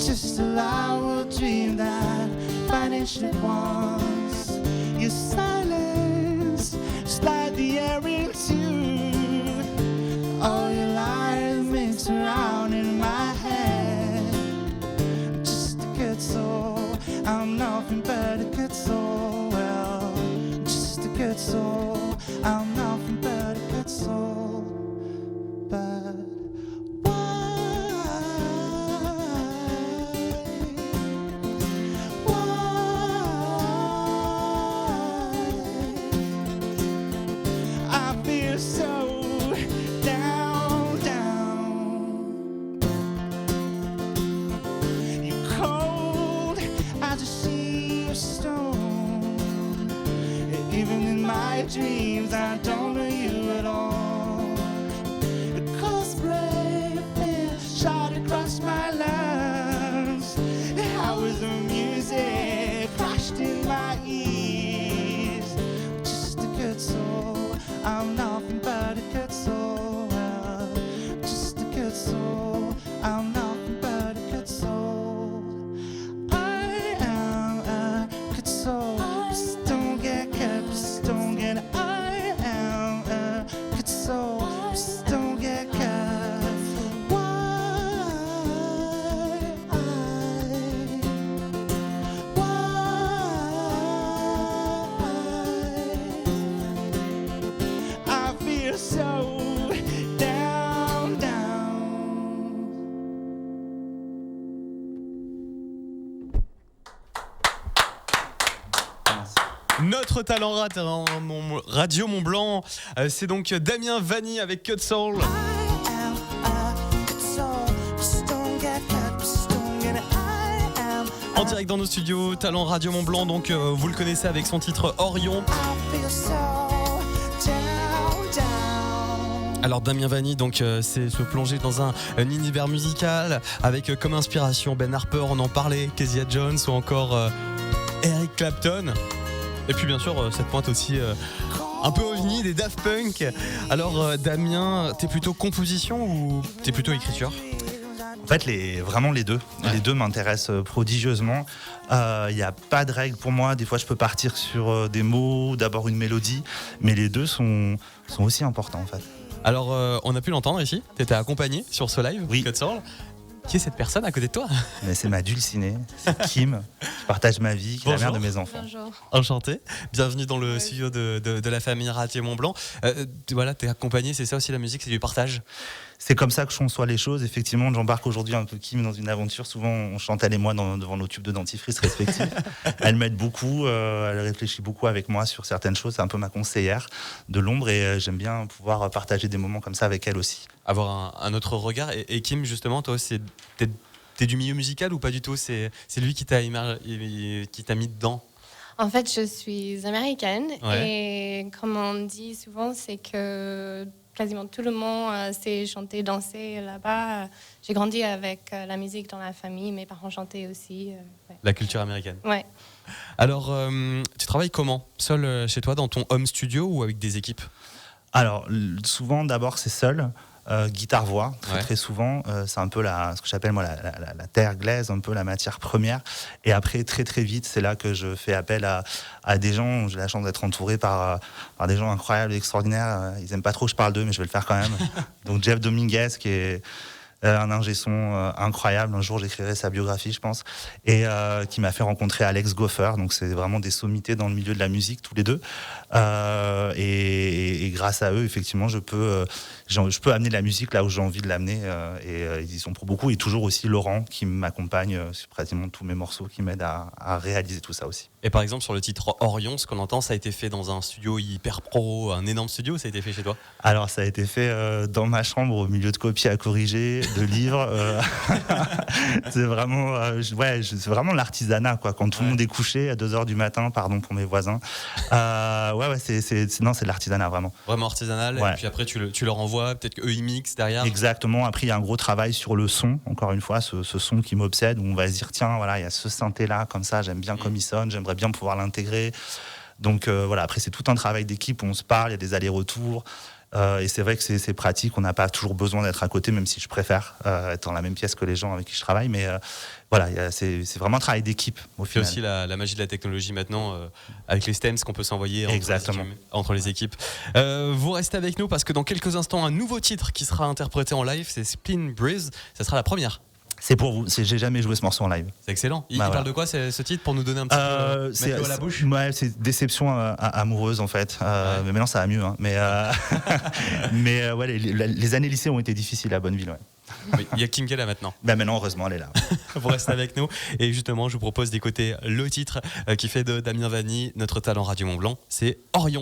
just a loud dream that vanished at once. Your silence slide the air into all your lies mixed around in my head. Just a good soul, I'm nothing but a good soul. Well, just a good soul, I'm nothing but a good soul. But dreams, I don't know you at all. A cosplay fear shot across my lungs. How is the music crashed in my ears? Just a good soul, I'm nothing but a good soul. Just a good soul, I'm nothing but a good soul. I am a good soul. Just don't get cut, just don't get. I am a good soul. Just don't get cut. I feel so down, down. Notre talent Radio Mont Blanc, c'est donc Damien Vanny avec Cut Soul. En direct dans nos studios, talent Radio Mont Blanc, donc vous le connaissez avec son titre Orion. Alors Damien Vanny, donc c'est se plonger dans un univers musical avec comme inspiration Ben Harper, on en parlait, Kezia Jones ou encore Eric Clapton. Et puis bien sûr cette pointe aussi un peu ovni des Daft Punk. Alors Damien, t'es plutôt composition ou t'es plutôt écriture ? En fait, vraiment les deux. Ouais. Les deux m'intéressent prodigieusement. Il n'y a pas de règle pour moi. Des fois, je peux partir sur des mots, d'abord une mélodie, mais les deux sont aussi importants en fait. Alors, on a pu l'entendre ici. Tu étais accompagné sur ce live, oui. Cut Soul. Qui est cette personne à côté de toi ? Mais c'est ma dulcinée, c'est Kim, qui partage ma vie, qui est la mère de mes enfants. Bonjour. Enchanté. Bienvenue dans le studio de la famille Radio Mont Blanc. Voilà, t'es accompagné, c'est ça aussi la musique, c'est du partage. C'est comme ça que je conçois les choses. Effectivement, j'embarque aujourd'hui un peu Kim dans une aventure. Souvent, on chante elle et moi devant nos tubes de dentifrice respectifs. Elle m'aide beaucoup, elle réfléchit beaucoup avec moi sur certaines choses. C'est un peu ma conseillère de l'ombre et j'aime bien pouvoir partager des moments comme ça avec elle aussi. Avoir un autre regard. Et Kim, justement, toi, t'es du milieu musical ou pas du tout ? C'est lui qui t'a mis dedans ? En fait, je suis américaine ouais. Et comme on dit souvent, c'est que quasiment tout le monde sait chanter, danser là-bas. J'ai grandi avec la musique dans la famille, mes parents chantaient aussi. Ouais. La culture américaine. Ouais. Alors, tu travailles comment ? Seul chez toi, dans ton home studio ou avec des équipes ? Alors, souvent, d'abord, c'est seul. Guitare-voix, ouais. très souvent. C'est un peu ce que j'appelle moi la terre glaise, un peu la matière première. Et après, très très vite, c'est là que je fais appel à des gens. J'ai la chance d'être entouré par des gens incroyables, extraordinaires. Ils aiment pas trop que je parle d'eux, mais je vais le faire quand même. Donc Jeff Dominguez, qui est un ingé son incroyable. Un jour, j'écrirai sa biographie, je pense. Et qui m'a fait rencontrer Alex Goffer. Donc c'est vraiment des sommités dans le milieu de la musique, tous les deux. Et grâce à eux, effectivement, je peux amener de la musique là où j'ai envie de l'amener. Et ils y sont pour beaucoup. Et toujours aussi Laurent, qui m'accompagne sur pratiquement tous mes morceaux, qui m'aide à réaliser tout ça aussi. Et par exemple, sur le titre Orion, ce qu'on entend, ça a été fait dans un studio hyper pro, un énorme studio, ça a été fait chez toi ? Alors, ça a été fait dans ma chambre, au milieu de copies à corriger, de livres. C'est vraiment, c'est vraiment l'artisanat, quoi. Quand tout le monde est couché à 2h du matin, pardon pour mes voisins. C'est de l'artisanat, vraiment. Vraiment artisanal, ouais. Et puis après, tu leur envoies, peut-être qu'eux, ils mixent derrière. Exactement. Après, il y a un gros travail sur le son, encore une fois, ce son qui m'obsède, où on va se dire, tiens, voilà, il y a ce synthé-là, comme ça, j'aime bien comme il sonne, j'aimerais bien pouvoir l'intégrer. Donc voilà, après c'est tout un travail d'équipe où on se parle, il y a des allers-retours Et c'est vrai que c'est pratique, on n'a pas toujours besoin d'être à côté, même si je préfère être dans la même pièce que les gens avec qui je travaille. Mais voilà, c'est vraiment un travail d'équipe au C'est final. aussi la magie de la technologie maintenant, avec les stems qu'on peut s'envoyer Exactement. entre les équipes. Vous restez avec nous parce que dans quelques instants, un nouveau titre qui sera interprété en live, c'est Spin Breeze. Ça sera la première. C'est pour vous, j'ai jamais joué ce morceau en live. C'est excellent. Il Voilà. parle de quoi ce titre pour nous donner un petit peu mettre l'eau à la bouche? Ouais, c'est déception amoureuse en fait. Mais maintenant ça va mieux. Hein. Mais ouais, les années lycée ont été difficiles à Bonneville. Ouais. Oui, il y a Kinga là maintenant. Ben maintenant, heureusement, elle est là. Vous restez avec nous. Et justement, je vous propose d'écouter le titre qui fait de Damien Vanny notre talent Radio Mont Blanc. C'est Orion.